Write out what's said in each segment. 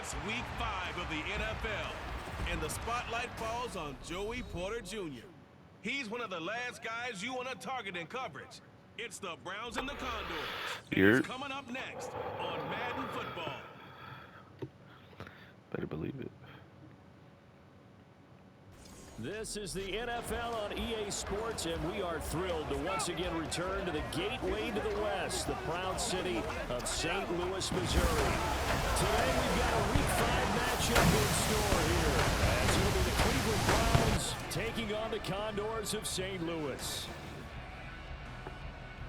It's week 5 of the NFL, and the spotlight falls on Joey Porter Jr. He's one of the last guys you want to target in coverage. It's the Browns and the Condors. And You're... it's coming up next on Madden Football. Better believe it. This is the NFL on EA Sports, and we are thrilled to once again return to the gateway to the West, the proud city of St. Louis, Missouri. Today we've got a Week 5 matchup in store here, as it'll be the Cleveland Browns taking on the Condors of St. Louis.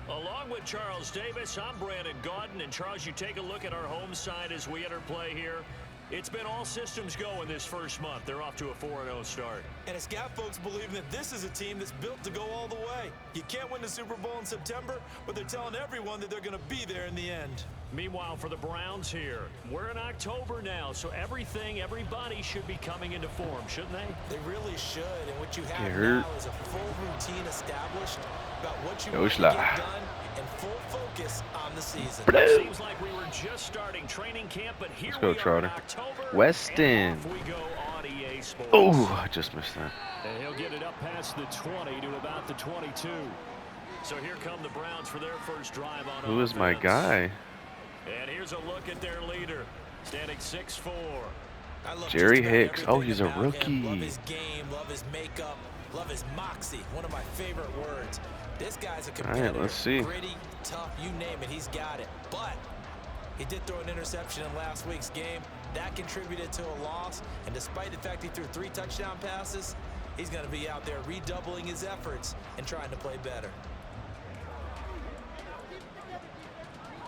Along with Charles Davis, I'm Brandon Gaudin, and Charles, you take a look at our home side as we enter play here. It's been all systems go in this first month. They're off to a 4-0 start. And it's got folks believing that this is a team that's built to go all the way. You can't win the Super Bowl in September, but they're telling everyone that they're going to be there in the end. Meanwhile, for the Browns here, we're in October now, so everybody should be coming into form, shouldn't they? They really should, and what you have now is a full routine established about what you want to get done and full focus on the season. Seems like we were just starting training camp, but here we are in October. Weston. We go on EA Sports. Oh, I just missed that. And he'll get it up past the 20 to about the 22. So here come the Browns for their first drive on offense. Who is my guy? And here's a look at their leader, standing 6'4". Jerry Hicks. Oh, he's a rookie. Love his game, love his makeup, love his moxie. One of my favorite words. This guy's a competitor. All right, let's see. Gritty, tough, you name it, he's got it. But he did throw an interception in last week's game. That contributed to a loss. And despite the fact he threw 3 touchdown passes, he's going to be out there redoubling his efforts and trying to play better.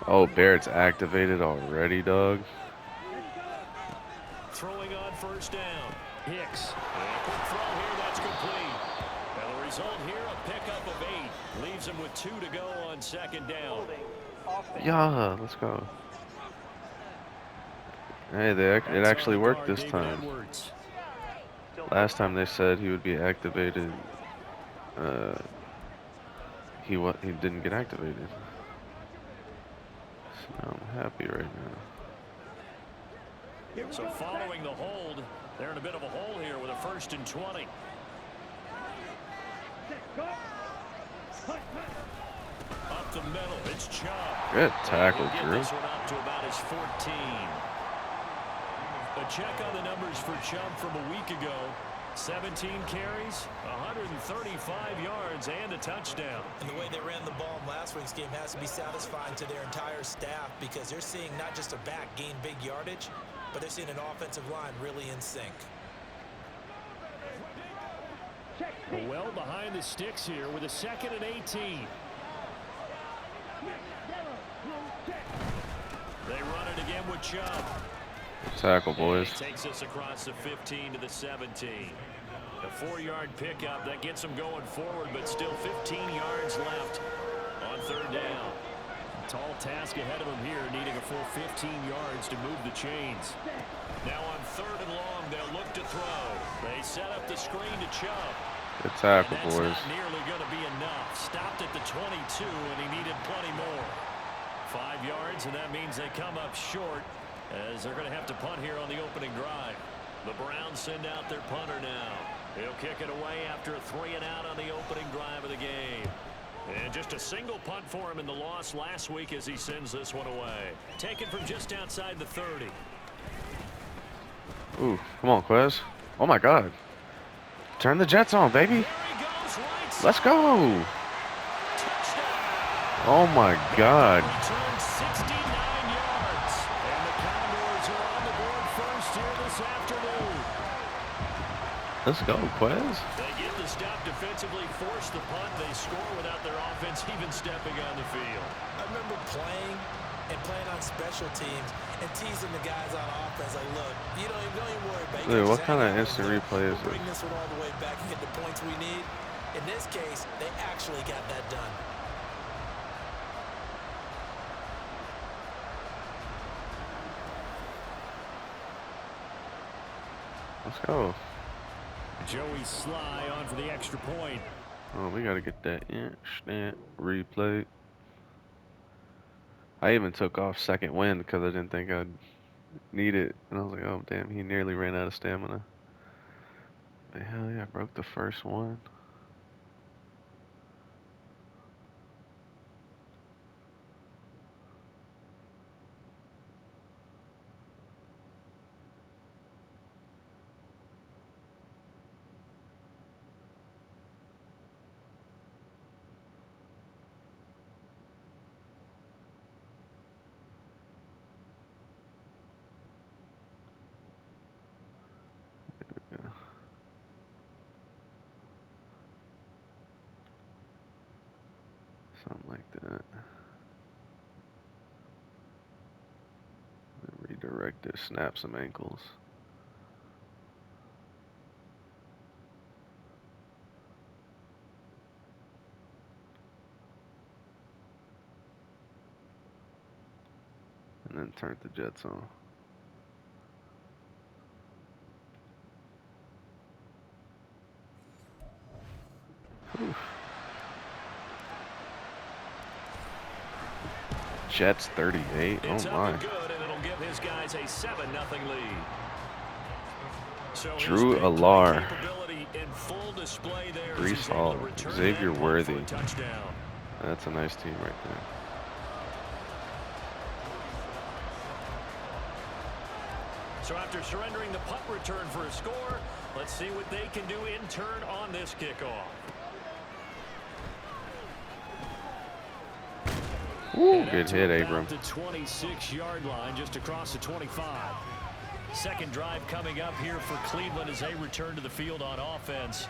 Oh, Barrett's activated already, dog. Throwing on first down. Hicks. A quick throw here, that's complete. And the result here, a pickup of 8. Leaves him with 2 to go on second down. Yeah, let's go. Hey, it actually worked this time. Last time they said he would be activated. He didn't get activated. So I'm happy right now. So following the hold, they're in a bit of a hole here with a 1st and 20. Up the middle, it's Chubb. Good tackle, Drew. This one up to about his 14. A check on the numbers for Chubb from a week ago. 17 carries, 135 yards, and a touchdown. And the way they ran the ball in last week's game has to be satisfying to their entire staff, because they're seeing not just a back gain big yardage, but they're seeing an offensive line really in sync. Well behind the sticks here with a 2nd and 18. They run it again with Chubb. Tackle, boys. Takes us across the 15 to the 17. A 4-yard pickup that gets them going forward, but still 15 yards left on 3rd down. Tall task ahead of them here, needing a full 15 yards to move the chains. Now on 3rd and long, they'll look to throw. They set up the screen to Chubb. Good tackle, boys. That's not nearly going to be enough. Stopped at the 22, and he needed plenty more. 5 yards, and that means they come up short, as they're going to have to punt here on the opening drive. The Browns send out their punter now. He'll kick it away after a 3-and-out on the opening drive of the game. And just a single punt for him in the loss last week as he sends this one away. Taken from just outside the 30. Ooh, come on, Quez. Oh, my God. Turn the Jets on, baby. Let's go. Oh, my God. Returned 69 yards. And the Condors are on the board first here this afternoon. Let's go, Quez. They get the stop defensively, force the punt. They score without their offense even stepping on the field. I remember playing on special teams and teasing the guys on offense like, look, you don't even worry about it. Dude, what kind of instant replay is Bring this one all the way back and get the points we need. In this case, they actually got that done. Let's go. Joey Sly on for the extra point. Oh, we got to get that instant replay. I even took off second wind because I didn't think I'd need it. And I was like, oh, damn, he nearly ran out of stamina. But hell yeah, I broke the first one. Yeah. Something like that. Then redirect it, snap some ankles. And then turn the jets on. Whew. Jets 38. It's Oh up my. and good, and it'll give his guys a 7-0 lead. So Drew his Alar. capability in full display there as Brees he's able Hall. to return Xavier that punt Worthy. for a touchdown. That's a nice team right there. So after surrendering the punt return for a score, let's see what they can do in turn on this kickoff. Ooh, good hit, Abram. The 26-yard line, just across the 25. Second drive coming up here for Cleveland as they return to the field on offense.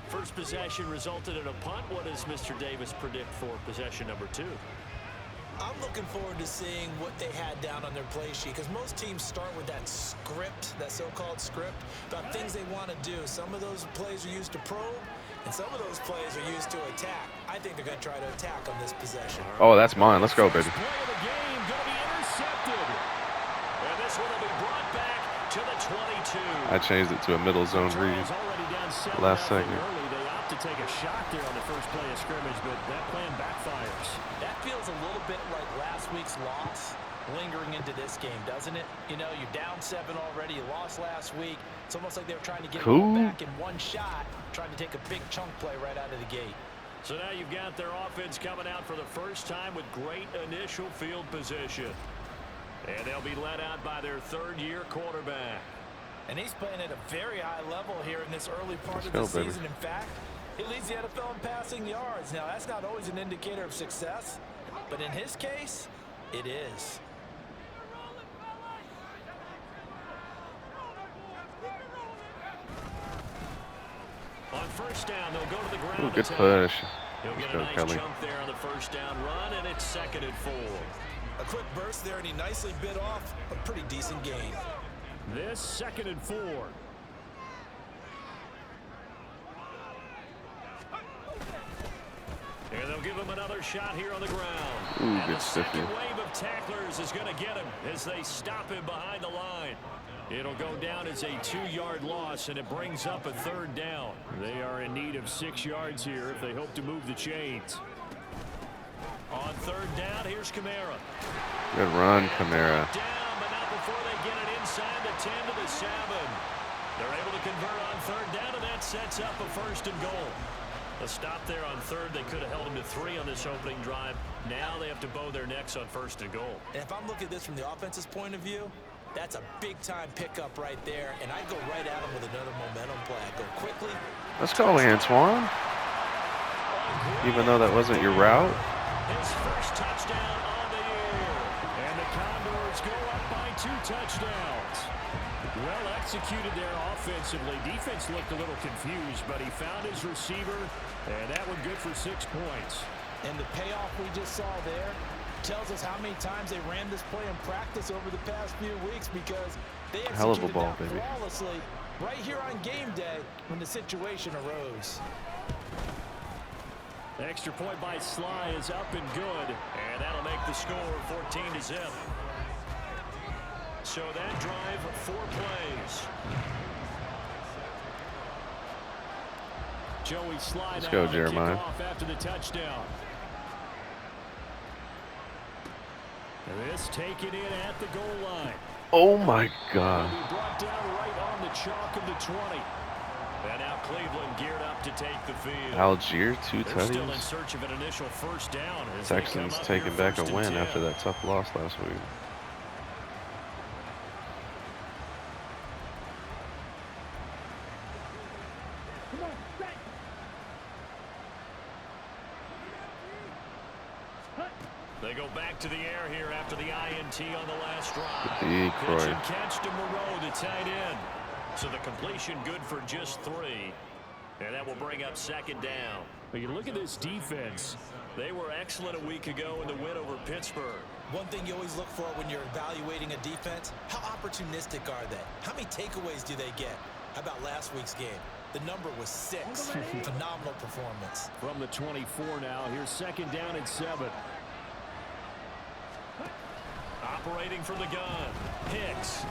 First possession resulted in a punt. What does Mr. Davis predict for possession number 2? I'm looking forward to seeing what they had down on their play sheet, because most teams start with that script, that so-called script, about things they want to do. Some of those plays are used to probe, and some of those plays are used to attack. I think they're going to try to attack on this possession. Oh, that's mine. Let's go, baby. Play of the game going to be intercepted. And this one will be brought back to the 22. I changed it to a middle zone read last second. Early. They opt to take a shot there on the first play of scrimmage, but that plan backfires. That feels a little bit like last week's loss lingering into this game, doesn't it? You know, you're down 7 already. You lost last week. It's almost like they were trying to get it all back in one shot, trying to take a big chunk play right out of the gate. So now you've got their offense coming out for the first time with great initial field position. And they'll be led out by their third-year quarterback. And he's playing at a very high level here in this early part of the season. In fact, he leads the NFL in passing yards. Now, that's not always an indicator of success, but in his case, it is. On first down, they'll go to the ground. Ooh, good push. He'll get a nice jump there on the first down run, and it's 2nd and 4. A quick burst there, and he nicely bit off a pretty decent gain. This 2nd and 4. And they'll give him another shot here on the ground. Ooh, and good the stiffy. second wave of tacklers is going to get him as they stop him behind the line. It'll go down as a 2-yard loss, and it brings up a 3rd down. They are in need of 6 yards here if they hope to move the chains. On 3rd down, here's Kamara. Good run, Kamara. Down, but not before they get it inside the 10 to the 7. They're able to convert on 3rd down, and that sets up a 1st and goal. A stop there on 3rd. They could have held him to 3 on this opening drive. Now they have to bow their necks on 1st and goal. And if I'm looking at this from the offense's point of view, that's a big-time pickup right there, and I'd go right at him with another momentum play. I'd go quickly. Let's go, Antoine. Even though that wasn't your route. His first touchdown on the year. And the Condors go up by 2 touchdowns. Well executed there offensively. Defense looked a little confused, but he found his receiver, and that one good for 6 points. And the payoff we just saw there tells us how many times they ran this play in practice over the past few weeks, because they executed that flawlessly right here on game day when the situation arose. The extra point by Sly is up and good, and that'll make the score 14-0. So that drive, 4 plays. Joey Sly. Let's go, Jeremiah. After the touchdown. This taken in at the goal line. Oh my He'll God. be brought down right on the chalk of the 20. And now Cleveland geared up to take the field. Algier, 2 They're still in tutties. search of an initial first down as Texans they come taking up back here a first win and 10. after that tough loss last week. They go back to the air here after the INT on the last drive. Decoy. Pitch and catch to Moreau, the tight end. So the completion good for just 3. And that will bring up second down. But you look at this defense. They were excellent a week ago in the win over Pittsburgh. One thing you always look for when you're evaluating a defense, how opportunistic are they? How many takeaways do they get? How about last week's game? The number was 6. Phenomenal performance. From the 24 now, here's second down and 7. Operating from the gun. Hicks.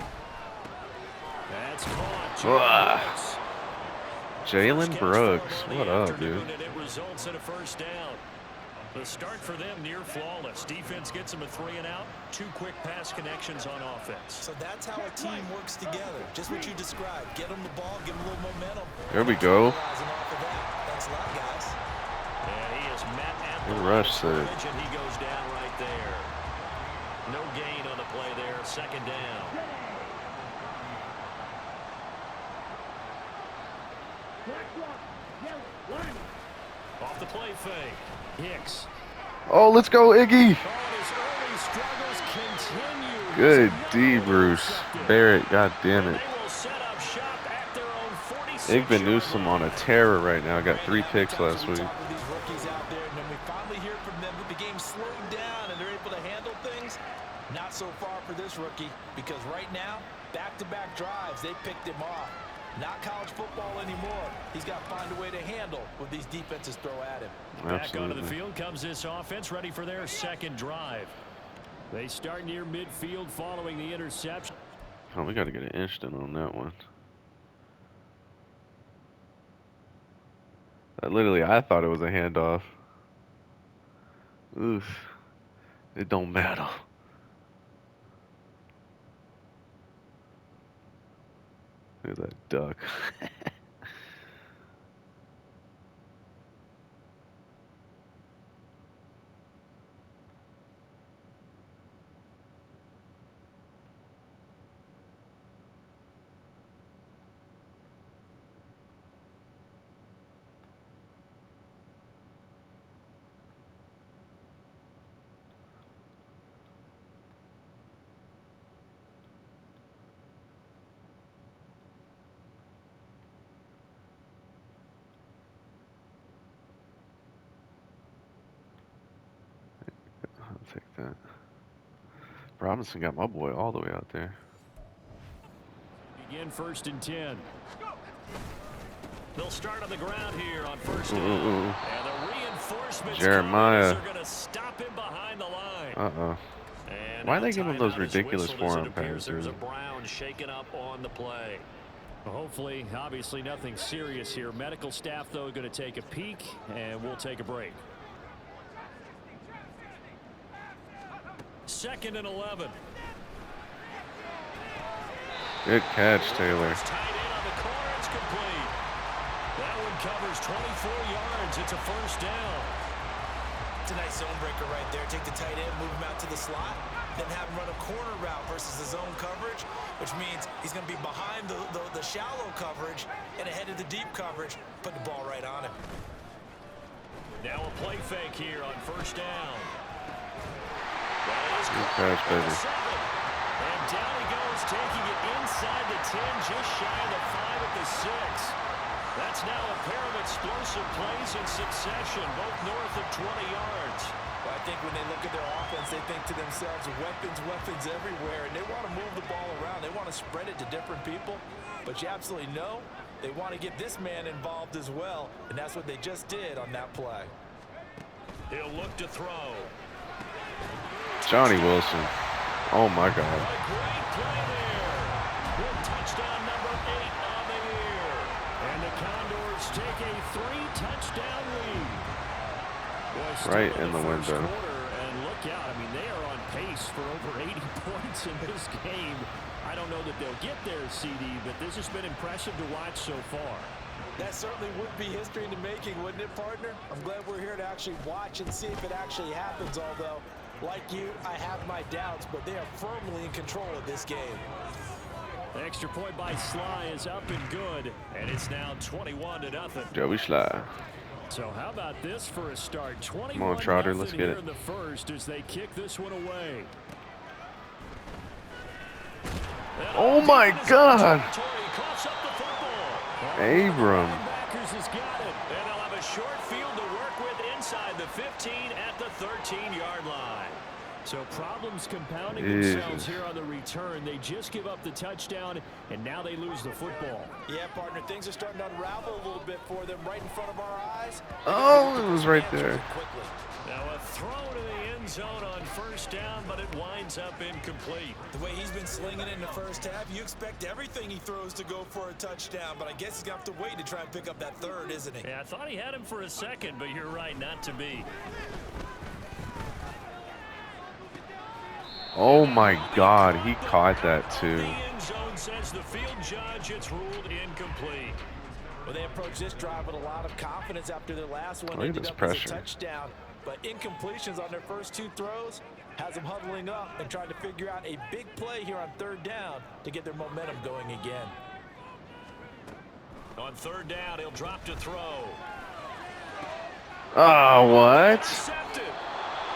That's caught. Jalen Brooks. What up, dude? It results in a first down. The start for them near flawless. Defense gets them a 3 and out. 2 quick pass connections on offense. So that's how a team works together. Just what you described. Get them the ball, give them a little momentum. There we go. Thanks a lot, guys. And he is met at the Good rush, Sid. and he goes down right there. No gain on the play there. Second down. Off the play fake. Hicks. Oh, let's go, Iggy. His early struggles continue. Good D, Bruce. Barrett, god damn And it. they will set up shop at their own 46. Igby Newsome on a terror right now. Got 3 picks last week. These rookies out there, and then we finally hear from them that the game slowed down and they're able to handle things. Not so far for this rookie, because right now, back-to-back drives, they picked him off. Not college football anymore. He's got to find a way to handle what these defenses throw at him. Back onto the field comes this offense, ready for their second drive. They start near midfield following the interception. Oh, we got to get an instant on that one. Literally, I thought it was a handoff. Oof. It don't matter. Look at that duck. I'll take that. Robinson got my boy all the way out there. Begin first and 10. They'll start on the ground here on first down. Ooh. And the reinforcements Jeremiah. are going to stop him behind the line. Uh-oh. And Why are they now giving those timeout is ridiculous whistled as it forearm appears There's a passes? Brown shaken up on the play. Well, hopefully, obviously nothing serious here. Medical staff, though, going to take a peek, and we'll take a break. 2nd and 11. Good catch, Taylor. It's tight end on the corner. It's complete. That one covers 24 yards. It's a first down. It's a nice zone breaker right there. Take the tight end, move him out to the slot, then have him run a corner route versus the zone coverage, which means he's going to be behind the shallow coverage and ahead of the deep coverage. Put the ball right on him. Now a play fake here on first down. Good catch, baby. And down he goes, taking it inside the 10, just shy of the 5 at the 6. That's now a pair of explosive plays in succession, both north of 20 yards. Well, I think when they look at their offense, they think to themselves, weapons everywhere, and they want to move the ball around. They want to spread it to different people, but you absolutely know they want to get this man involved as well, and that's what they just did on that play. He'll look to throw. Johnny Wilson. Oh, my God. A great play there. With touchdown number 8 on the year. And the Condors take a 3-touchdown lead. Boy, Right in the first window. quarter and look work out. I mean, they are on pace for over 80 points in this game. I don't know that they'll get there, CD, but this has been impressive to watch so far. That certainly would be history in the making, wouldn't it, partner? I'm glad we're here to actually watch and see if it actually happens, although, like you, I have my doubts, but they are firmly in control of this game. The extra point by Sly is up and good, and it's now 21-0. Joey Sly. So how about this for a start? 21 Come on, Trotter, let's get here it. in the first as they kick this one away. Oh my God! Abram. Has got it, and they'll have a short field to work with inside the 15 at the 13-yard line. So problems compounding themselves here on the return. They just give up the touchdown, and now they lose the football. Yeah, partner, things are starting to unravel a little bit for them right in front of our eyes. Oh, it was right there. Now a throw to the end zone on first down, but it winds up incomplete. The way he's been slinging it in the first half, you expect everything he throws to go for a touchdown, but I guess he's going to have to wait to try and pick up that third, isn't he? Yeah, I thought he had him for a second, but you're right, not to be. Oh my God, he caught that too. The end zone says the field judge, it's ruled incomplete. Well, they approach this drive with a lot of confidence after their last one. Look at Ended this up as a pressure. touchdown, but incompletions on their first two throws has them huddling up and trying to figure out a big play here on third down to get their momentum going again. On third down, he'll drop to throw. Oh, what? Intercepted.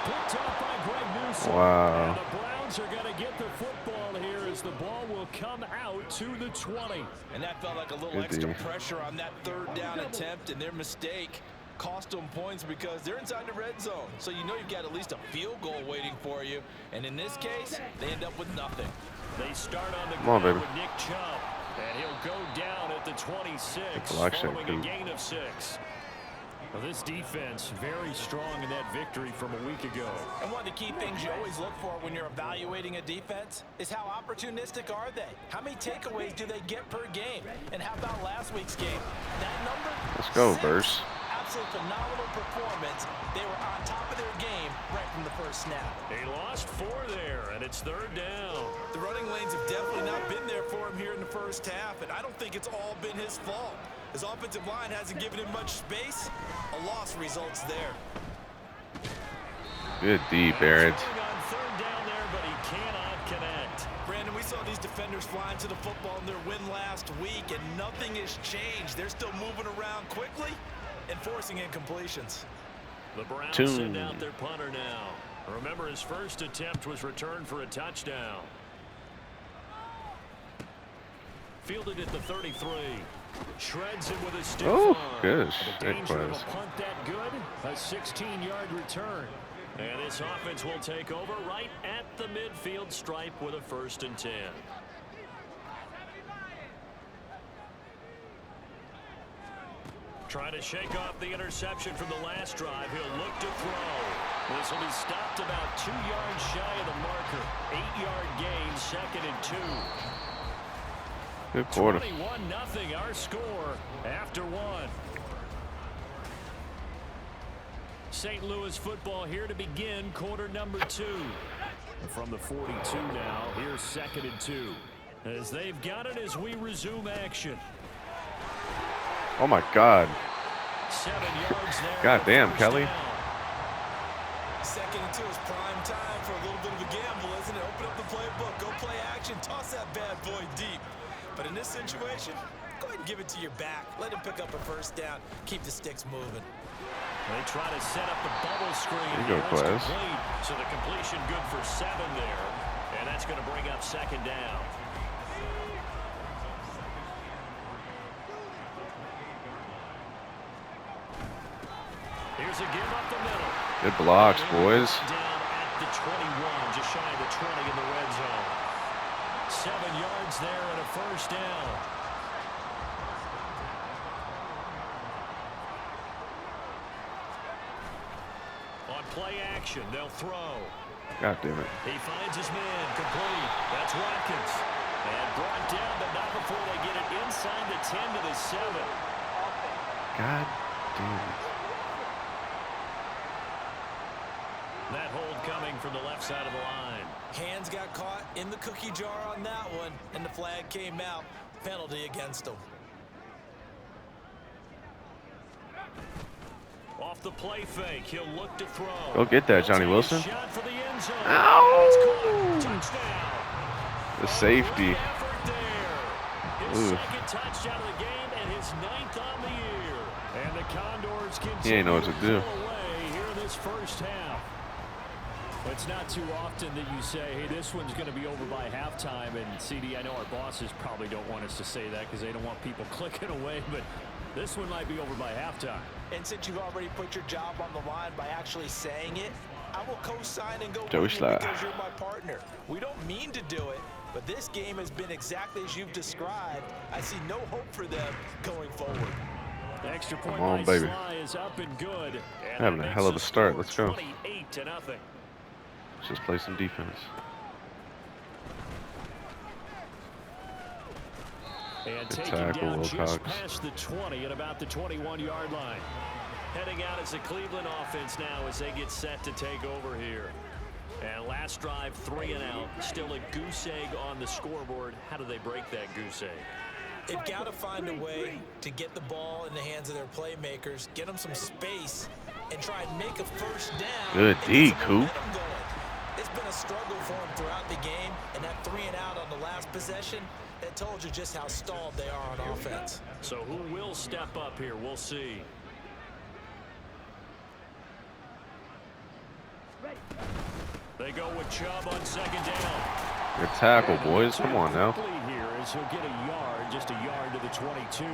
Picked up by Greg Newsome. Wow. And the Browns are going to get the football here as the ball will come out to the 20. And that felt like a little Good extra D. pressure on that third down attempt, and their mistake cost them points because they're inside the red zone. So you know you've got at least a field goal waiting for you. And in this case, they end up with nothing. They start on the Come on, ground baby. with Nick Chubb. And he'll go down at the 26 Block shot, following dude. a gain of 6. Well, this defense very strong in that victory from a week ago. And one of the key things you always look for when you're evaluating a defense is how opportunistic are they? How many takeaways do they get per game? And how about last week's game? That number? Let's go, 6. Verse. Absolutely phenomenal performance. They were on top of their game right from the first snap. They lost 4 there, and it's third down. The running lanes have definitely not been there for him here in the first half, and I don't think it's all been his fault. His offensive line hasn't given him much space. A loss results there. Good D, Barrett. On third down there, but he cannot connect. Brandon, we saw these defenders flying to the football in their win last week, and nothing has changed. They're still moving around quickly and forcing incompletions. The Browns send out their punter now. Remember, his first attempt was returned for a touchdown. Fielded at the 33. Shreds it with a stiff Oh, arm. good. The Big danger of a plays. punt that good. A 16-yard return. And this offense will take over right at the midfield stripe with a 1st and 10. Trying to shake off the interception from the last drive. He'll look to throw. This will be stopped about 2 yards shy of the marker. 8-yard gain, 2nd and 2. Good quarter. 21-0 our score after 1. St. Louis football here to begin quarter number 2. From the 42 now, here's 2nd and 2. As they've got it as we resume action. Oh my God. 7 yards there. God damn, Kelly. Down. 2nd and 2 is prime time for a little bit of a gamble, isn't it? Open up the playbook, go play action, toss that bad boy deep. But in this situation, go ahead and give it to your back. Let him pick up a 1st down. Keep the sticks moving. They try to set up the bubble screen. There you go, Quez. So the completion good for 7 there. And that's going to bring up 2nd down. Here's a give up the middle. Good blocks, boys. Down at the 21, just shy of the 20 in the red zone. 7 yards there and a 1st down. On play action, they'll throw. God damn it. He finds his man, complete. That's Watkins. And brought down, but not before they get it inside the 10 to the 7. God damn it. That hold coming from the left side of the line. Hands got caught in the cookie jar on that one, and the flag came out. Penalty against him. Off the play fake, he'll look to throw. Go get that, Johnny Wilson. Shot for the end zone. Ow! Touchdown. The safety. His second touchdown of the game and his 9th on the year. And the Condors continue He ain't know what to do. away here in this first half. It's not too often that you say, hey, this one's going to be over by halftime. And CD, I know our bosses probably don't want us to say that because they don't want people clicking away, but this one might be over by halftime. And since you've already put your job on the line by actually saying it, I will co-sign and go Joey with you Slide. because you're my partner. We don't mean to do it, but this game has been exactly as you've described. I see no hope for them going forward. The extra point Come on, by baby. Sly is up and good. And Having that a makes hell of the a start. score Let's go. 28-0. Let's just play some defense. And Good taken tackle, down Will just Cox. past the 20 at about the 21-yard line. Heading out as the Cleveland offense now as they get set to take over here. And last drive, 3 and out. Still a goose egg on the scoreboard. How do they break that goose egg? They've got to find a way to get the ball in the hands of their playmakers, get them some space, and try and make a first down. Good and D, get some Coop. momentum going. It's been a struggle for them throughout the game, and that 3 and out on the last possession, that told you just how stalled they are on offense. So who will step up here? We'll see. They go with Chubb on second down. Good tackle, boys. Come on now. Here is he'll get a yard, just a yard to the 22.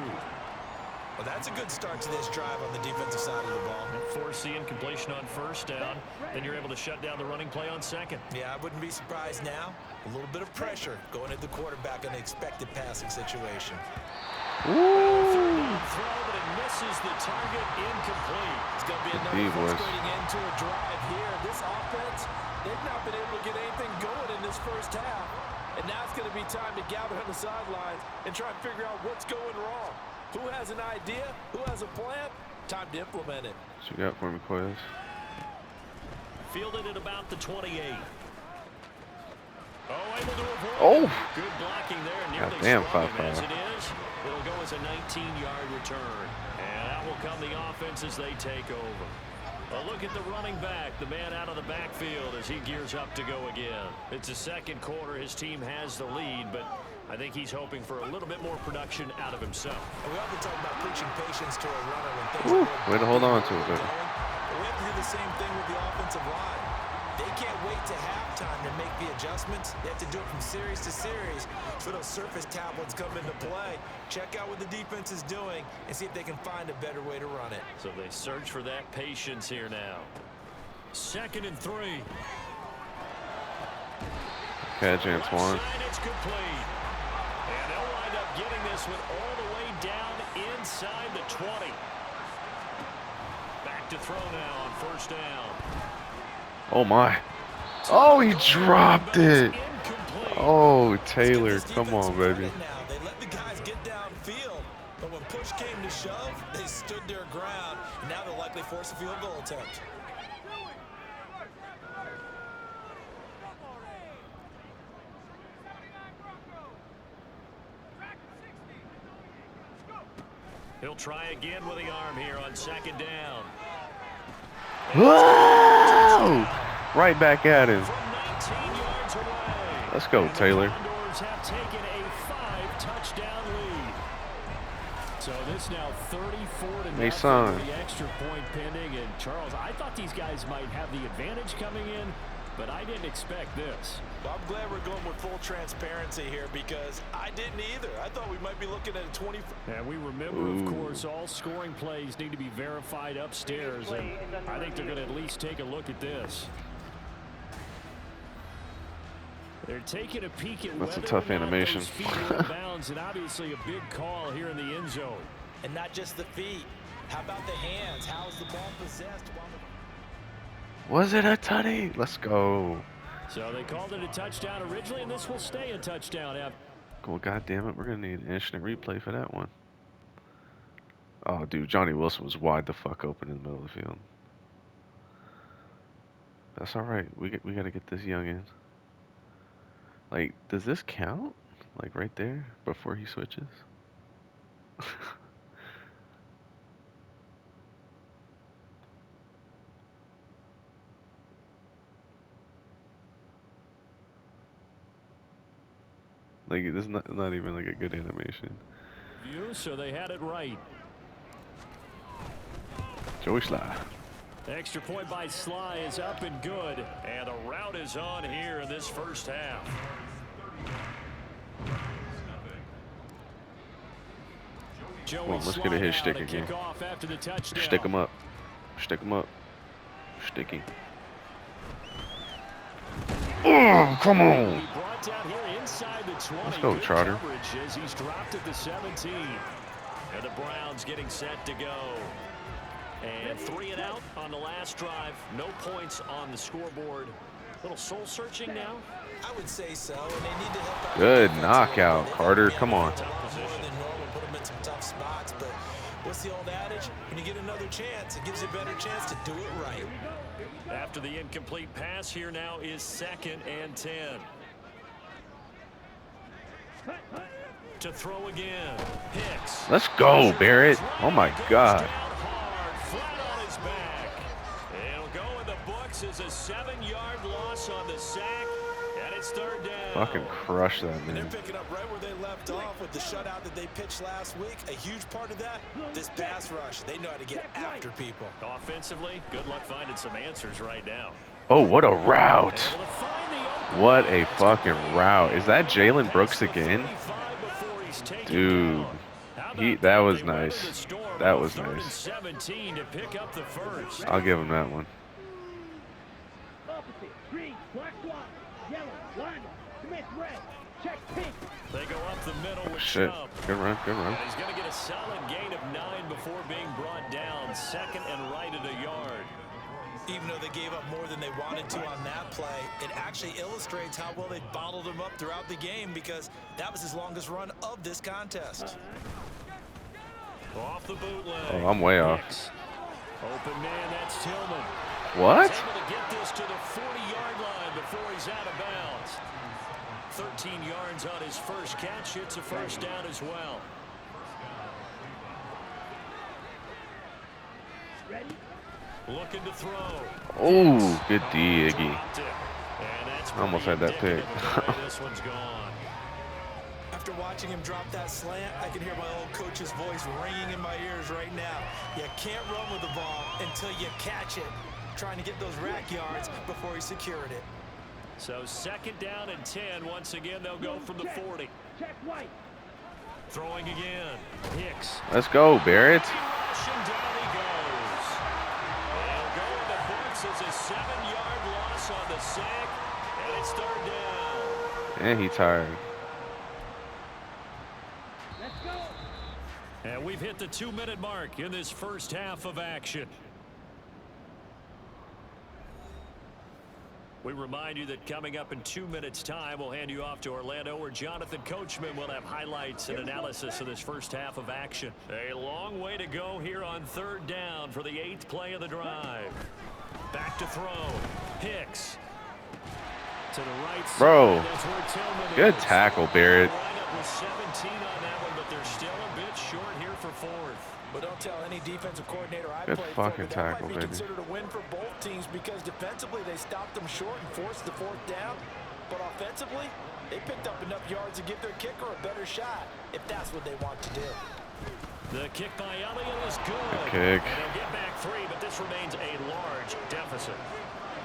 Well, that's a good start to this drive on the defensive side of the ball. Force the incompletion on first down. Then you're able to shut down the running play on second. Yeah, I wouldn't be surprised now. A little bit of pressure going at the quarterback in an expected passing situation. Throw, but it misses the target, incomplete. It's going to be another frustrating end to a drive here. This offense, they've not been able to get anything going in this first half. And now it's going to be time to gather on the sidelines and try and figure out what's going wrong. Who has an idea? Who has a plan? Time to implement it. What you got for me, Quez? Fielded at about the 28. Oh, able to avoid. Oh! Good blocking there. Nearly Goddamn, struck him 5-5. as it is. It'll go as a 19-yard return. And that will come the offense as they take over. A look at the running back, the man out of the backfield as he gears up to go again. It's the second quarter. His team has the lead, but I think he's hoping for a little bit more production out of himself. And we often talk about preaching patience to a runner when things are Way to hold on to it, baby. But we have to do the same thing with the offensive line. They can't wait to halftime to make the adjustments. They have to do it from series to series. So those surface tablets come into play. Check out what the defense is doing and see if they can find a better way to run it. So they search for that patience here now. 2nd and 3. Catch, Antoine. It's complete. And they'll wind up getting this one all the way down inside the 20. Back to throw now on first down. Oh, my. Oh, he dropped it. Oh, Taylor. Come on, baby. They let the guys get downfield, but when push came to shove, they stood their ground. And now they'll likely force a field goal attempt. He'll try again with the arm here on second down. Whoa! Right back at him. From 19 yards away. Let's go, Taylor. The Condors have taken a 5-touchdown lead. So this now 34-0 Mason. with the extra point pending. And Charles, I thought these guys might have the advantage coming in, but I didn't expect this. Well, I'm glad we're going with full transparency here because I didn't either. I thought we might be looking at a 20. And we remember, of course, all scoring plays need to be verified upstairs, and I think they're going to at least take a look at this. They're taking a peek at That's a whether tough or not animation. those feet are in bounds, and obviously a big call here in the end zone. And not just the feet. How about the hands? How is the ball possessed? Was it a tutty? Let's go. So they called it a touchdown originally, and this will stay a touchdown. Well, God damn it, we're gonna need an instant replay for that one. Oh, dude, Johnny Wilson was wide the fuck open in the middle of the field. That's all right. We gotta get this young in. Like, does this count? Like right there before he switches? Like, this is not even like a good animation. So they had it right. Joey Sly. Extra point by Sly is up and good. And the route is on here in this first half. Come on, let's get a hit stick again. Stick him up. Stick him up. Sticky. Oh, come on. Let's go, Trotter. He's dropped at the 17. And the Browns getting set to go. And 3 and out on the last drive. No points on the scoreboard. A little soul searching now. I would say so. And they need to help out. Good knockout, Carter. Come on. Put them in some tough spots, but what's the old adage? When you get another chance, it gives you a better chance to do it right. After the incomplete pass, here now is 2nd and 10. To throw again. Hicks. Let's go, Barrett. Oh my God. Flat on his back. It'll go in the books as a 7-yard loss on the sack, and it's 3rd down. Fucking crush that, And man. they're picking up right where they left off with the shutout that they pitched last week. A huge part of that, this pass rush. They know how to get after people. Offensively, good luck finding some answers right now. Oh, what a route. What a fucking route. Is that Jalen Brooks again? Dude, that was nice. That was nice. I'll give him that one. They go up the middle with Shit. Good run, good run. He's going to get a solid gain of 9 before being brought down. 2nd and right at a yard. Even though they gave up more than they wanted to on that play, it actually illustrates how well they bottled him up throughout the game because that was his longest run of this contest. Off the bootleg. Oh, I'm way off. Open man, that's Tillman. What? He's able to get this to the 40-yard line before he's out of bounds. 13 yards on his first catch. It's a first down as well. Looking to throw. Oh, good D, Iggy. Almost had that pick. This one's gone. After watching him drop that slant, I can hear my old coach's voice ringing in my ears right now. You can't run with the ball until you catch it. Trying to get those rack yards before he secured it. So 2nd down and 10. Once again, they'll go from the 40. Throwing again. Hicks. Let's go, Barrett. Rushing down he goes. They'll go in the books as a 7-yard loss on the sack, and it's 3rd down. And he tired. And we've hit the 2-minute mark in this first half of action. We remind you that coming up in 2 minutes' time, we'll hand you off to Orlando, where Jonathan Coachman will have highlights and analysis of this first half of action. A long way to go here on 3rd down for the 8th play of the drive. Back to throw. Hicks. To the right side. Bro, That's where Tillman good is. tackle, Barrett. Lined up with 17 on that one, but they're still a bit short here for 4th. But don't tell any defensive coordinator I Good played fucking for, but that tackle, might be baby. considered a win for both teams because defensively they stopped them short and forced the 4th down. But offensively, they picked up enough yards to give their kicker a better shot if that's what they want to do. The kick by Elliott is good. Good kick. And they'll get back 3, but this remains a large deficit.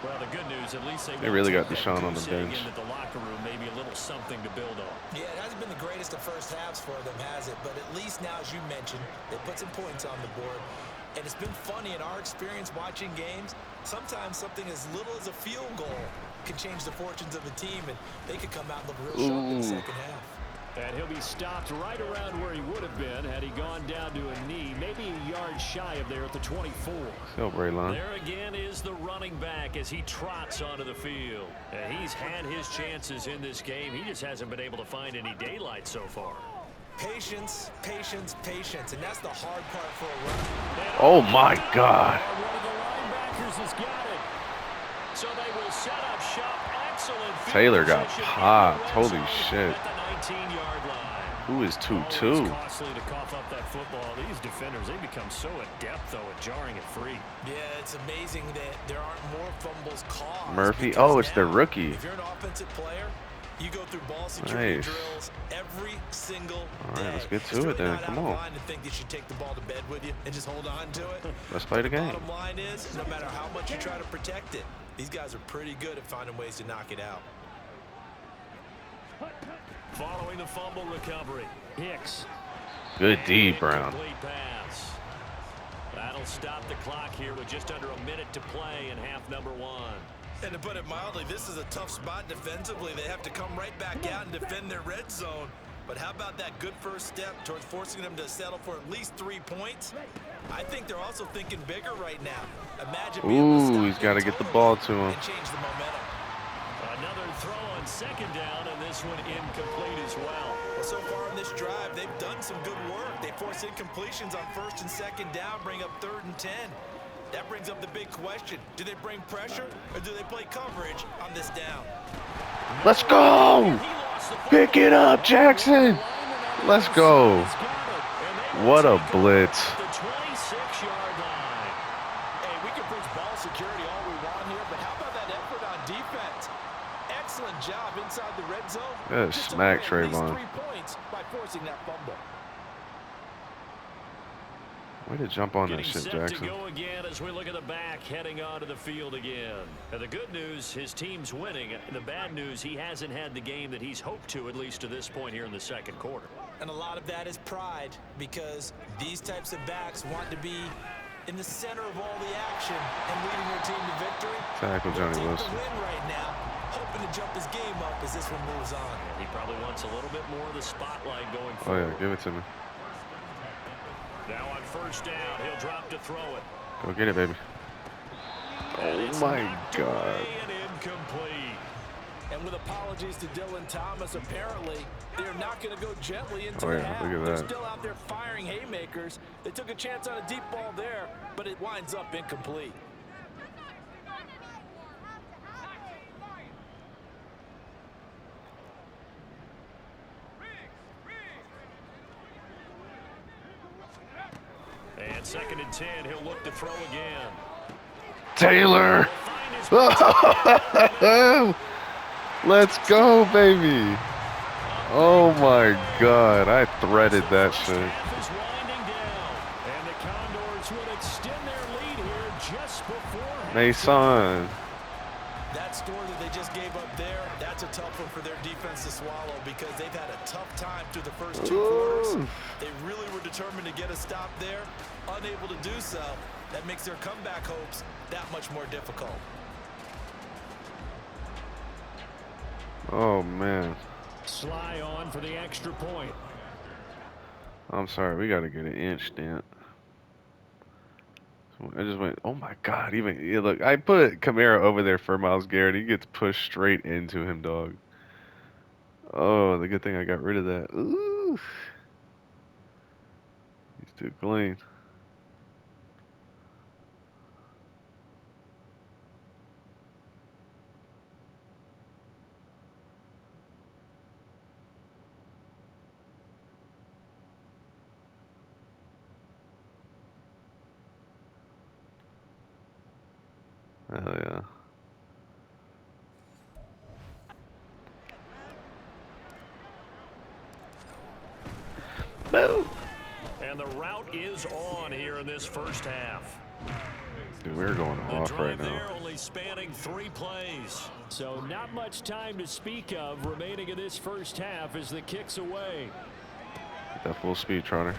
Well, the good news, at least They really got Deshaun on the bench. Into the locker room, maybe a little something to build on. Yeah, it hasn't been the greatest of first halves for them, has it? But at least now, as you mentioned, they put some points on the board. And it's been funny in our experience watching games. Sometimes something as little as a field goal can change the fortunes of a team, and they could come out and look real sharp in the second half. And he'll be stopped right around where he would have been had he gone down to a knee, maybe a yard shy of there at the 24. Go, Braylon. There again is the running back as he trots onto the field. And he's had his chances in this game. He just hasn't been able to find any daylight so far. Patience, patience, patience, and that's the hard part for a runner. Oh, my God. One of the linebackers has got it. So they will set up shop. Excellent. Taylor got popped. Holy shit. At the 19-yard line. Who is 2-2? Always costly to cough up that football. These defenders, they become so adept, though, at jarring it free. Yeah, it's amazing that there aren't more fumbles caused. Murphy. Oh, it's the rookie. If you're an offensive player, you go through ball security Nice. drills every single All day. right, let's get It's to really it then. not Come out of on. line to think you should take the ball to bed with you and just hold on to it. Let's play the game. Bottom line is, no matter how much you try to protect it, these guys are pretty good at finding ways to knock it out. Following the fumble recovery, Hicks. Good D, Brown. Incomplete pass. That'll stop the clock here with just under a minute to play in half number 1. And to put it mildly, this is a tough spot defensively. They have to come right back out and defend their red zone. But how about that good first step towards forcing them to settle for at least 3 points? I think they're also thinking bigger right now. Imagine being able to stop Ooh, he's got to them get the ball to him. and change the momentum. Another throw on second down, and this one incomplete as well. Well, so far in this drive, they've done some good work. They force incompletions on first and second down, bring up 3rd and 10. That brings up the big question. Do they bring pressure or do they play coverage on this down? Let's go! Pick it up, Jackson! Let's go. What a blitz. The 26-yard line. Hey, we can preach ball security all we want here, but how about that effort on defense? Excellent job inside the red zone. Good Just to smack, win at least Trayvon. 3 points by forcing that fumble. Way to jump on that Getting shit, set Jackson. to go again as we look at the back heading onto the field again. And the good news, his team's winning. The bad news, he hasn't had the game that he's hoped to, at least to this point here in the second quarter. And a lot of that is pride, because these types of backs want to be in the center of all the action and leading their team to victory. Tackle Johnny Take Wilson. the win right now, hoping to jump his game up as this one moves on. He probably wants a little bit more of the spotlight going Oh, forward. yeah, give it to me. Now on first down, he'll drop to throw it. Go get it, baby. Oh, my God. And incomplete. And with apologies to Dylan Thomas, apparently they're not going to go gently into Oh, the yeah, half. look at They're that. still out there firing haymakers. They took a chance on a deep ball there, but it winds up incomplete. And 2nd and 10, he'll look to throw again. Taylor! Let's go, baby! Oh my God, I threaded that shit. Half is winding down, and the Condors will extend their lead here just before halftime. Mason. That score that they just gave up there, that's a tough one for their defense to swallow, because they've had a tough time through the first 2 quarters. Ooh. They really were determined to get a stop there, unable to do so. That makes their comeback hopes that much more difficult. Oh man. Sly on for the extra point. I'm sorry, we gotta get an inch dent. I just went, oh my God, even, yeah, look, I put Kamara over there for Myles Garrett. He gets pushed straight into him, dog. Oh, the good thing I got rid of that. Ooh. He's too clean. Hell yeah. Boom. And the route is on here in this first half. Dude, we're going The off drive right now. there only spanning 3 plays. So not much time to speak of remaining in this first half as the kick's away. Get that full speed, Trotter.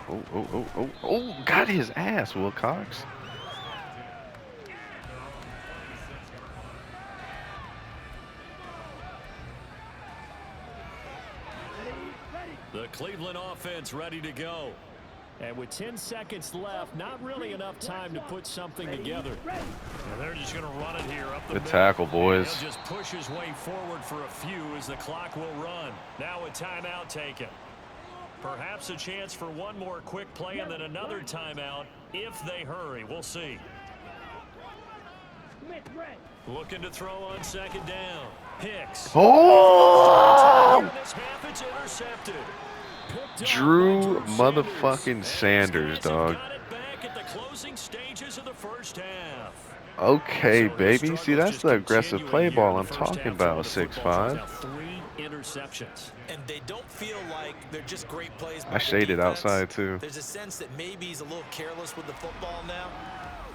Oh, got his ass, Will Cox. The Cleveland offense ready to go. And with 10 seconds left, not really enough time to put something together. And they're just going to run it here up the Good middle. tackle, boys. He'll just push his way forward for a few as the clock will run. Now a timeout taken. Perhaps a chance for one more quick play and then another timeout if they hurry. We'll see. Looking to throw on second down. Hicks. Oh! This half, it's intercepted. Drew motherfucking Sanders, dog. Got it back at the closing stages of the first half. Okay, baby. See, that's the aggressive play ball I'm talking about, 6'5". 3 interceptions. And they don't feel like they're just great plays by I shaded defense. outside, too. There's a sense that maybe he's a little careless with the football now.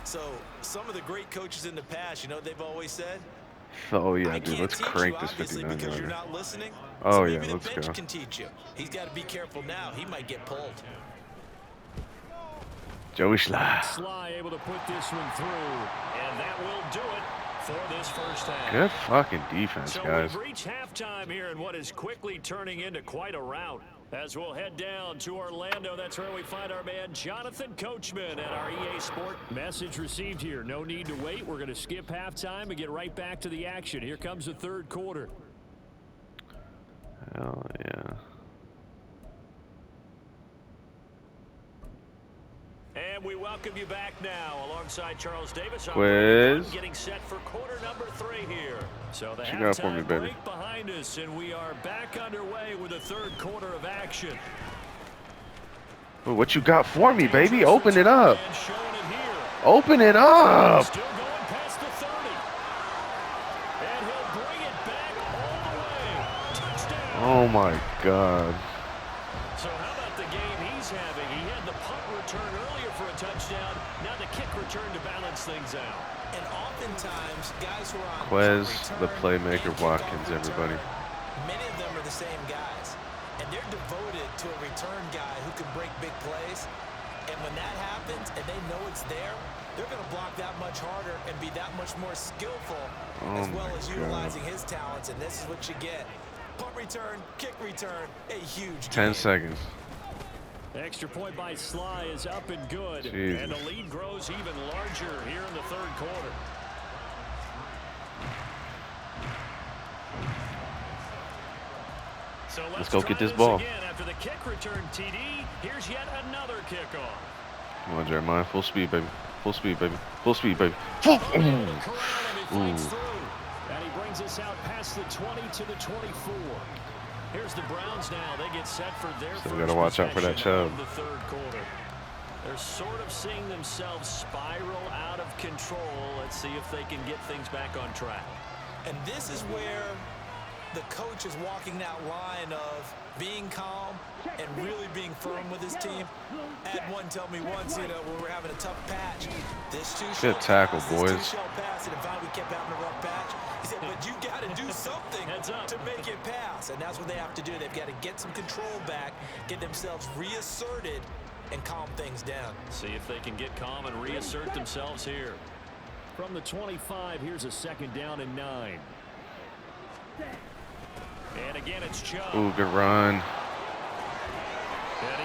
So some of the great coaches in the past, you know, they've always said, Oh, yeah, dude. Let's crank this 59 because you're yarder. not listening. Oh, So yeah, maybe let's the bench go. can teach you. He's got to be careful now. He might get pulled. Joey Sly. Sly able to put this one through, and that will do it for this first half. Good fucking defense, So guys. we've reached halftime here in what is quickly turning into quite a rout. As we'll head down to Orlando, that's where we find our man Jonathan Coachman at our EA Sport. Message received here. No need to wait. We're going to skip halftime and get right back to the action. Here comes the third quarter. Hell yeah. And we welcome you back now alongside Charles Davis. Quiz. Getting set for quarter number 3 here. So the What you got for me, halftime baby? break behind us, and we are back underway with the third quarter of action. Well, what you got for me, baby? Open it up. And showing it here. Open it up. Still going past the 30. And he'll bring it back all the way. Touchdown. Oh, my God. So how about the game he's having? He had the punt return earlier for a touchdown. Now the kick return to balance things out. And oftentimes, guys who are on Quez, punt the return playmaker, and kickoff Watkins, return, everybody. Many of them are the same guys. And they're devoted to a return guy who can break big plays. And when that happens and they know it's there, they're going to block that much harder and be that much more skillful, as well as utilizing his talents. And this is what you get. Punt return, kick return, a huge 10 game. seconds. The extra point by Sly is up and good. Jesus. And the lead grows even larger here in the third quarter. So Let's go try get this ball. Again. After the kick return, TD, here's yet another kickoff. Come on, Jeremiah. Full speed, baby. Full speed, baby. Full speed, baby. Full. Corral, and he fights Ooh. through. And he brings us out past the 20 to the 24. Here's the Browns now. They get set for their Still first gotta watch out for that possession Chubb. of the third quarter. They're sort of seeing themselves spiral out of control. Let's see if they can get things back on track. And this is where the coach is walking that line of being calm and really being firm with his team. Had one tell me once, you know, when we're having a tough patch, this Good tackle, boys. two-shell pass, and finally we kept having a rough patch. He said, but you got to do something to make it pass. And that's what they have to do. They've got to get some control back, get themselves reasserted, and calm things down. See if they can get calm and reassert themselves here. From the 25, here's a second down and 9. And again, it's Chubb. Ooh, good run. And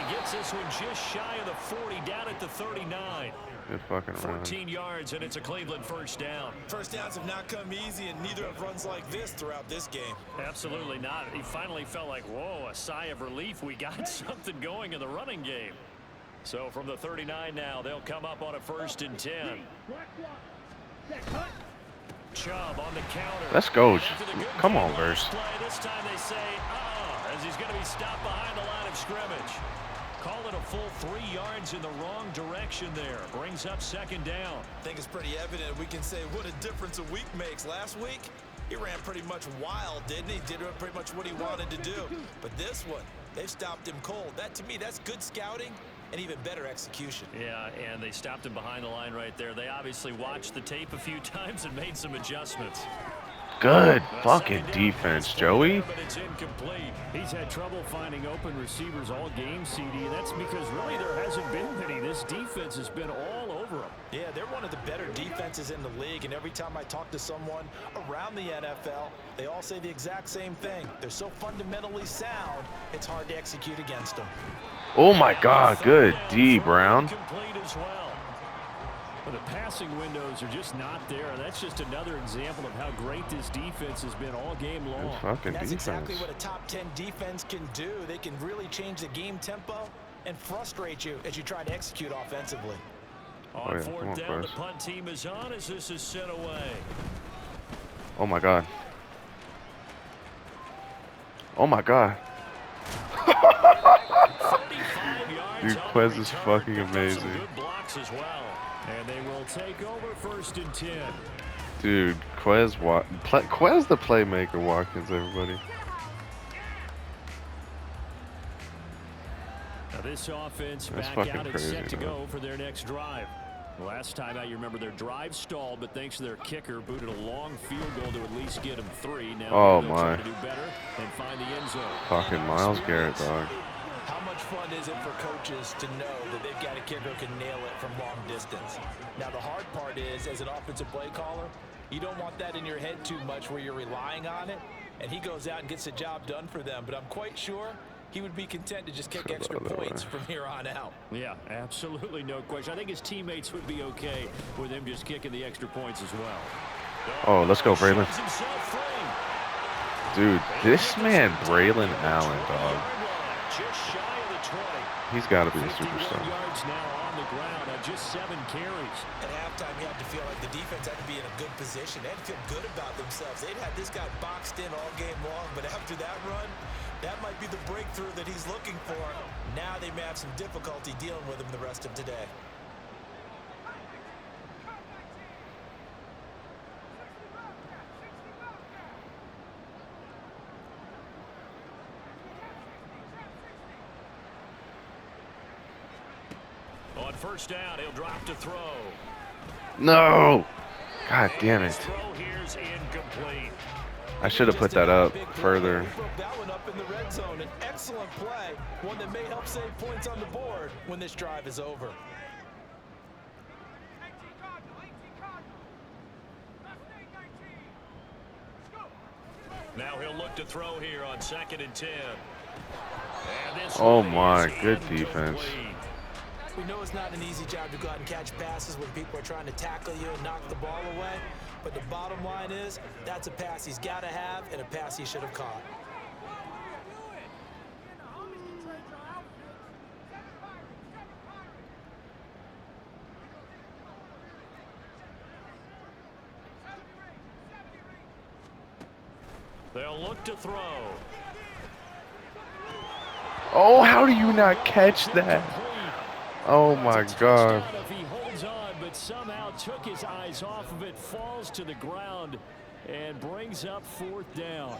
he gets this one just shy of the 40, down at the 39. Good fucking run. 14 yards, and it's a Cleveland first down. First downs have not come easy, and neither have runs like this throughout this game. Absolutely not. He finally felt like, whoa, a sigh of relief. We got something going in the running game. So from the 39 now, they'll come up on a 1st and 10. Chubb on the counter. Let's go. After the good Come game on, last Verse. play, this time they say, as he's going to be stopped behind the line of scrimmage. Call it a full 3 yards in the wrong direction there. Brings up second down. I think it's pretty evident. We can say what a difference a week makes. Last week, he ran pretty much wild, didn't he? Did pretty much what he wanted to do. But this one, they've stopped him cold. That, to me, that's good scouting and even better execution. Yeah, and they stopped him behind the line right there. They obviously watched the tape a few times and made some adjustments. Good fucking defense, Joey. But it's incomplete. He's had trouble finding open receivers all game, CD, and that's because really there hasn't been many. This defense has been all over them. Yeah, they're one of the better defenses in the league, and every time I talk to someone around the NFL, they all say the exact same thing. They're so fundamentally sound, it's hard to execute against them. Oh my God, good D, Brown. Complete as well. But the passing windows are just not there. That's just another example of how great this defense has been all game long. Good fucking That's defense. exactly what a top 10 defense can do. They can really change the game tempo and frustrate you as you try to execute offensively. On yeah, fourth come on, down, the Quez. punt team is on as this is sent away. Oh my God. Oh my God. 35 yards Dude, on the Quez is return. fucking Picked up some amazing. good blocks as well. And they will take over 1st and 10. Dude, Quez the playmaker, Watkins, everybody. Now this offense That's back fucking out and crazy, set to man. go for their next drive. Last time out, you remember their drive stalled, but thanks to their kicker, booted a long field goal to at least get them 3. Now Oh they'll try my. to do better and find the end zone. Fucking Myles Garrett, dog. How much fun is it for coaches to know that they've got a kicker who can nail it from long distance? Now, the hard part is, as an offensive play caller, you don't want that in your head too much where you're relying on it, and he goes out and gets the job done for them. But I'm quite sure he would be content to just kick extra points from here on out. Yeah, absolutely no question. I think his teammates would be okay with him just kicking the extra points as well. Oh, let's go, Braylon. Dude, this man, Braylon Allen, dog. Just shy of the 20. He's got to be a 51 superstar. yards now on the ground on just 7 carries. At halftime, you had to feel like the defense had to be in a good position. They had to feel good about themselves. They'd had this guy boxed in all game long, but after that run, that might be the breakthrough that he's looking for. Now they may have some difficulty dealing with him the rest of today. On 1st down, he'll drop to throw. No! God damn it. Throw here's incomplete. I should have put that up further. Broke that one up in the red zone. An excellent play. One that may help save points on the board when this drive is over. Now he'll look to throw here on 2nd and 10. And this Oh one my, is good incomplete. defense. We know it's not an easy job to go out and catch passes when people are trying to tackle you and knock the ball away. But the bottom line is, that's a pass he's got to have and a pass he should have caught. They'll look to throw. Oh, how do you not catch that? Oh my God. If he holds on, but somehow took his eyes off of it, falls to the ground, and brings up 4th down.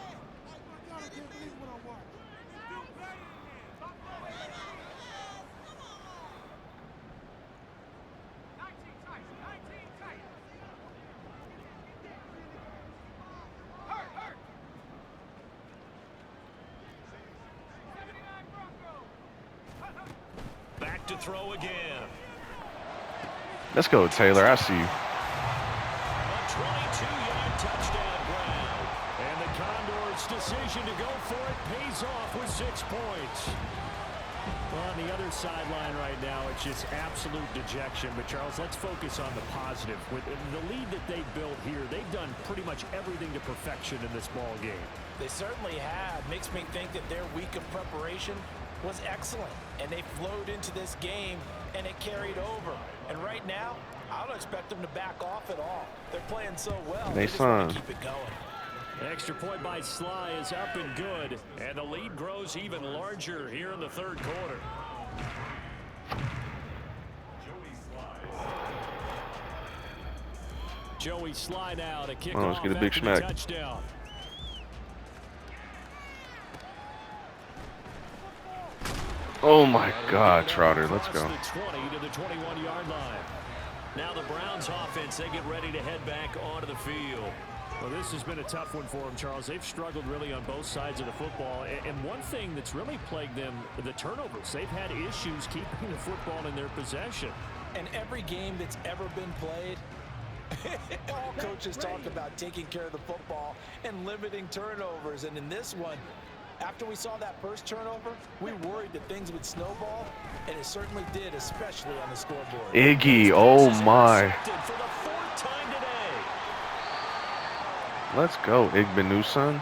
Back to throw again. Let's go, Taylor. I see you. A 22-yard touchdown ground. And the Condors' decision to go for it pays off with 6 points. Well, on the other sideline right now, it's just absolute dejection. But, Charles, let's focus on the positive. With the lead that they built here, they've done pretty much everything to perfection in this ball game. They certainly have. Makes me think that their week of preparation was excellent. And they flowed into this game, and it carried over. And right now, I don't expect them to back off at all. They're playing so well. They just want to keep it going. Extra point by Sly is up and good, and the lead grows even larger here in the 3rd quarter. Joey Sly now to kick let's off get a big after smack. the touchdown. Oh my God, Trotter. Let's go. The 20 to the 21-yard line. Now the Browns offense, they get ready to head back onto the field. Well, this has been a tough one for them, Charles. They've struggled really on both sides of the football. And one thing that's really plagued them, the turnovers. They've had issues keeping the football in their possession. And every game that's ever been played, all coaches talk about taking care of the football and limiting turnovers. And in this one, after we saw that first turnover, we worried that things would snowball, and it certainly did, especially on the scoreboard. Iggy, oh my. For the 4th time today. Let's go, Igbenuson.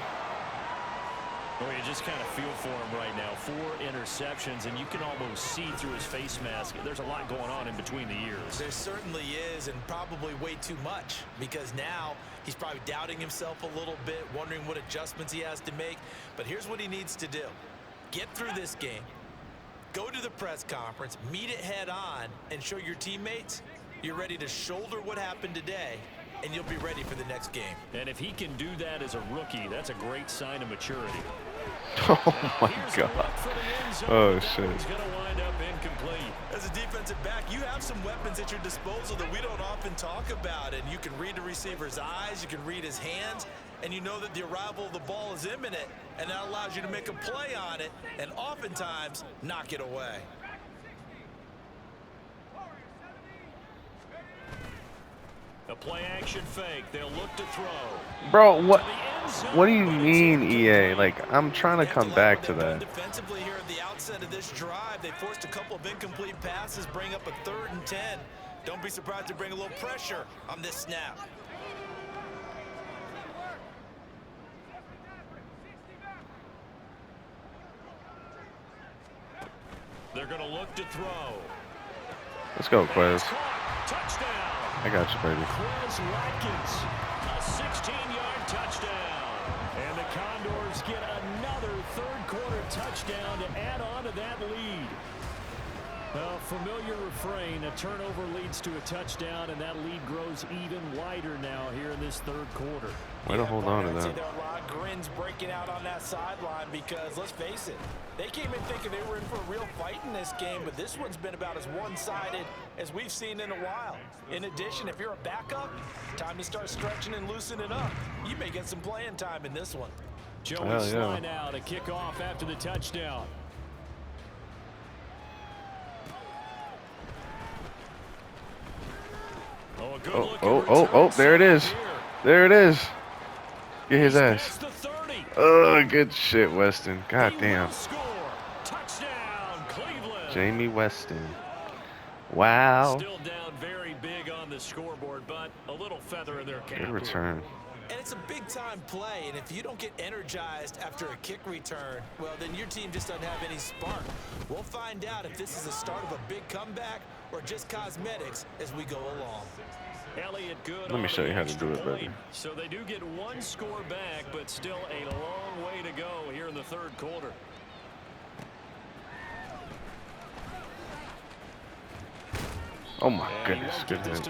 Well, you just kind of feel for him right now. 4 interceptions, and you can almost see through his face mask. There's a lot going on in between the ears. There certainly is, and probably way too much, because now he's probably doubting himself a little bit, wondering what adjustments he has to make. But here's what he needs to do. Get through this game, go to the press conference, meet it head on, and show your teammates you're ready to shoulder what happened today, and you'll be ready for the next game. And if he can do that as a rookie, that's a great sign of maturity. Oh my God. Oh shit. He's going to wind up incomplete. As a defensive back, you have some weapons at your disposal that we don't often talk about, and you can read the receiver's eyes, you can read his hands, and you know that the arrival of the ball is imminent, and that allows you to make a play on it and oftentimes knock it away. A play action fake. They'll look to throw. Bro, what do you mean, EA? Like, I'm trying to come back to that. Defensively here at the outset of this drive, they forced a couple of incomplete passes, bring up a 3rd and 10. Don't be surprised to bring a little pressure on this snap. They're going to look to throw. Let's go, Quez. Touchdown. I got you, baby. Quez Watkins, a 16-yard touchdown. And the Condors get another 3rd quarter touchdown to add on to that lead. A familiar refrain, a turnover leads to a touchdown, and that lead grows even wider now here in this 3rd quarter. Way to hold on to that. There are a lot of grins breaking out on that sideline because, let's face it, they came in thinking they were in for a real fight in this game, but this one's been about as one-sided as we've seen in a while. In addition, if you're a backup, time to start stretching and loosening up. You may get some playing time in this one. Joey Sly now to kick off after the touchdown. Oh, there it is. There it is. Get his ass. Oh, good shit, Weston. God damn. Jamie Weston. Wow. Still down very big on the scoreboard, but a little feather in their cap. Good return. And it's a big-time play, and if you don't get energized after a kick return, well, then your team just doesn't have any spark. We'll find out if this is the start of a big comeback or just cosmetics as we go along. Elliott good. Let me show you how to do it better. So they do get 1 score back, but still a long way to go here in the 3rd quarter. Oh my goodness, good hit.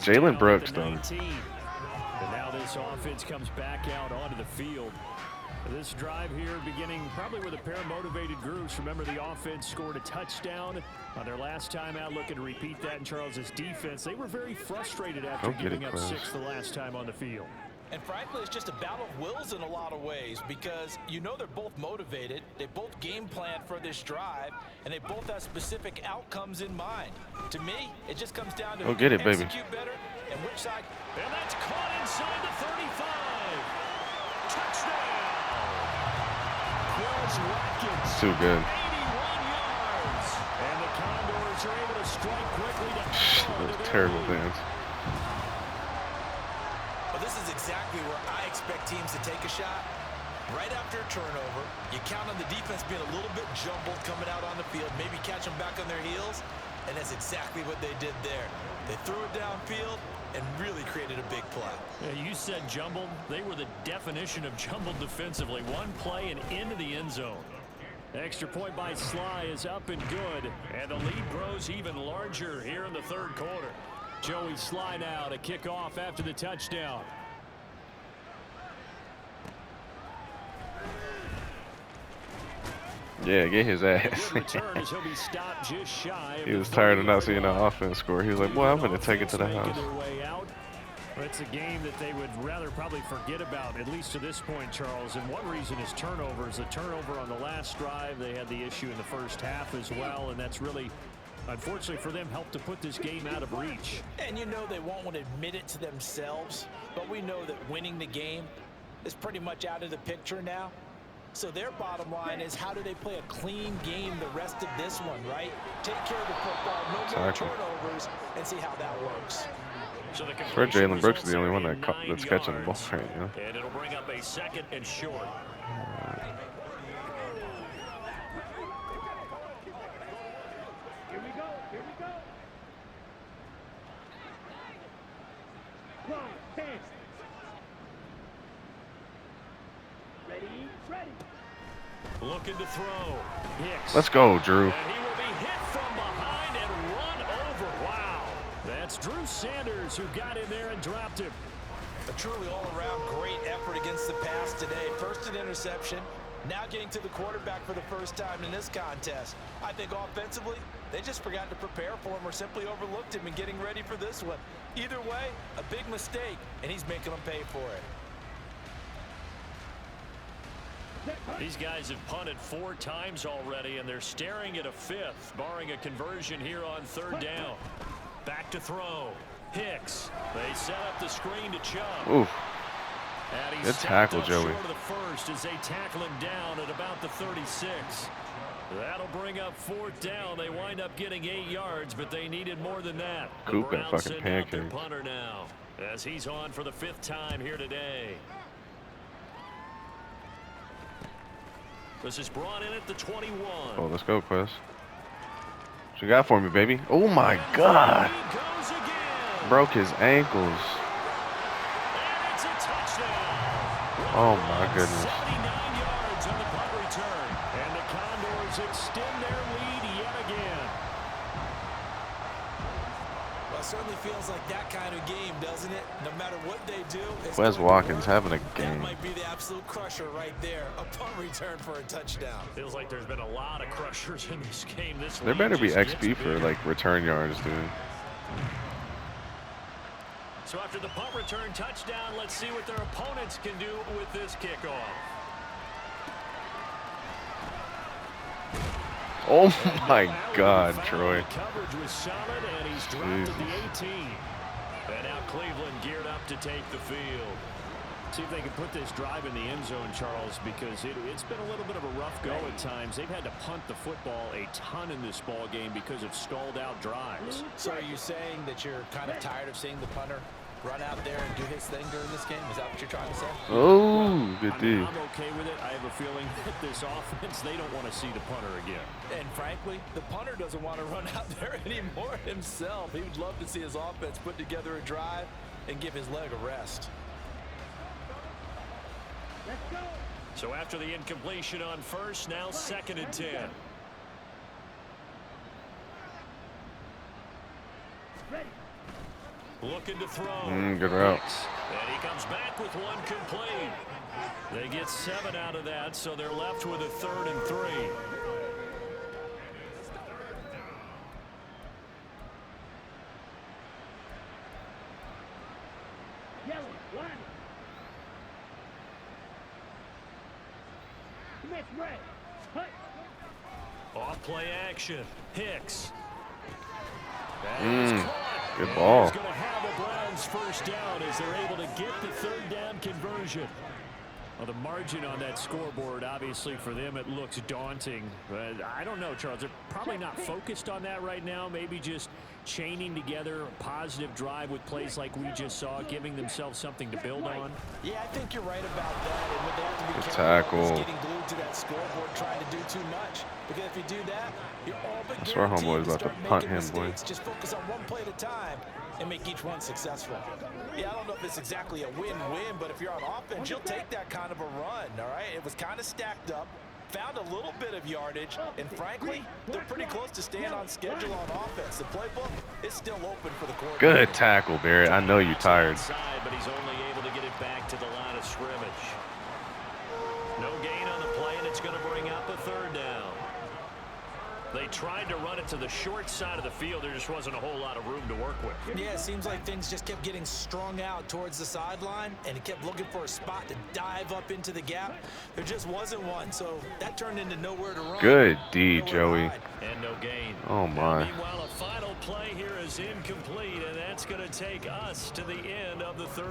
Jalen Brooks, though. And now this offense comes back out onto the field. This drive here beginning probably with a pair of motivated groups. Remember, the offense scored a touchdown on their last time out. Looking to repeat that in Charles's defense. They were very frustrated after giving up 6 the last time on the field. And frankly, it's just a battle of wills in a lot of ways because you know they're both motivated, they both game plan for this drive, and they both have specific outcomes in mind. To me, it just comes down to get it, baby. Execute better and which side. And that's caught inside the 35. Touchdown. Quez Watkins. Too good. 81 yards. And the Condors are able to strike quickly to that was terrible dance. This is exactly where I expect teams to take a shot. Right after a turnover, you count on the defense being a little bit jumbled coming out on the field, maybe catch them back on their heels, and that's exactly what they did there. They threw it downfield and really created a big play. Yeah, you said jumbled. They were the definition of jumbled defensively. One play and into the end zone. Extra point by Sly is up and good, and the lead grows even larger here in the 3rd quarter. Joey Sly now to kick off after the touchdown. Yeah, get his ass. He was tired of not seeing the offense score. He was like, well, I'm going to take it to the house. It's a game that they would rather probably forget about, at least to this point, Charles. And one reason is turnovers. A turnover on the last drive. They had the issue in the first half as well, and that's really, unfortunately for them, helped to put this game out of reach. And you know they won't want to admit it to themselves, but we know that winning the game is pretty much out of the picture now. So their bottom line is, how do they play a clean game the rest of this one, right? Take care of the football, no more turnovers, and see how that works. So the I swear Jalen Brooks is the only one completion that's results catching the in ball 9 right now. And it'll bring up a 2nd and short. Here we go. Here we go. Clock, 10. Ready, ready. Looking to throw. Hicks. Let's go, Drew. And he will be hit from behind and run over. Wow. That's Drew Sanders who got in there and dropped him. A truly all-around great effort against the pass today. First an interception, now getting to the quarterback for the first time in this contest. I think offensively, they just forgot to prepare for him or simply overlooked him in getting ready for this one. Either way, a big mistake, and he's making them pay for it. These guys have punted 4 times already, and they're staring at a 5th, barring a conversion here on 3rd down. Back to throw. Hicks. They set up the screen to Chubb. Oof. And he's Good tackle, Joey. short of the first as they tackle him down at about the 36. That'll bring up 4th down. They wind up getting 8 yards, but they needed more than that. The Coop and Browns fucking send out their pancakes. punter now as he's on for the 5th time here today. This is brought in at the 21. Oh, let's go, Quest. What you got for me, baby? Oh my God. He goes again. Broke his ankles. And it's a touchdown. Oh my goodness. 79 yards on the punt return. And the Condors extend their lead yet again. Well, it certainly feels like that kind of game, doesn't it? No matter what they do, it's Wes going to Watkins work. having a That game. might be the absolute crusher right there. A punt return for a touchdown. Feels like there's been a lot of crushers in this game. This There lead better be just gets XP for bigger. like return yards, dude. So after the punt return touchdown, let's see what their opponents can do with this kickoff. Oh my God, Troy. The coverage was solid, and he's dropped at the 18. And now Cleveland geared up to take the field. See if they can put this drive in the end zone, Charles, because it's been a little bit of a rough go at times. They've had to punt the football a ton in this ball game because of stalled out drives. So are you saying that you're kind of tired of seeing the punter run out there and do his thing during this game? Is that what you're trying to say? Oh, good I mean, D. I'm okay with it. I have a feeling that this offense, they don't want to see the punter again. And frankly, the punter doesn't want to run out there anymore himself. He would love to see his offense put together a drive and give his leg a rest. Let's go. So after the incompletion on first, now 2nd and 10. Ready. Looking to throw. Good route. And he comes back with one complete. They get 7 out of that, so they're left with a 3rd and 3. Yellow, line. Commit red. Hut. Off play action. Hicks. That is caught. Good ball. He's going to have the Browns first down as they're able to get the 3rd down conversion. Well, the margin on that scoreboard, obviously, for them, it looks daunting. But I don't know, Charles. They're probably not focused on that right now. Maybe just chaining together a positive drive with plays like we just saw, giving themselves something to build on. Yeah, I think you're right about that. And what they have to be Good careful of is tackle. getting glued to that scoreboard trying to do too much. Because if you do that, you're all but I swear guaranteed homeboy's to about to start punt making him, boy. mistakes. Just focus on one play at a time and make each one successful. Yeah, I don't know if it's exactly a win-win, but if you're on offense, you'll take that kind of a run, all right? It was kind of stacked up, found a little bit of yardage, and frankly, they're pretty close to staying on schedule on offense. The playbook is still open for the quarterback. Good tackle, Barrett. I know you tired. Outside, but he's only able to get it back to the line of scrimmage. No gain on the play, and it's going to bring up a 3rd down. They tried to run it to the short side of the field. There just wasn't a whole lot of room to work with. Yeah, it seems like things just kept getting strung out towards the sideline, and he kept looking for a spot to dive up into the gap. There just wasn't one, so that turned into nowhere to run. Good D, Nowhere to Joey. hide. And no gain. Oh, my. Meanwhile, a final play here is incomplete, and that's going to take us to the end of the 3rd.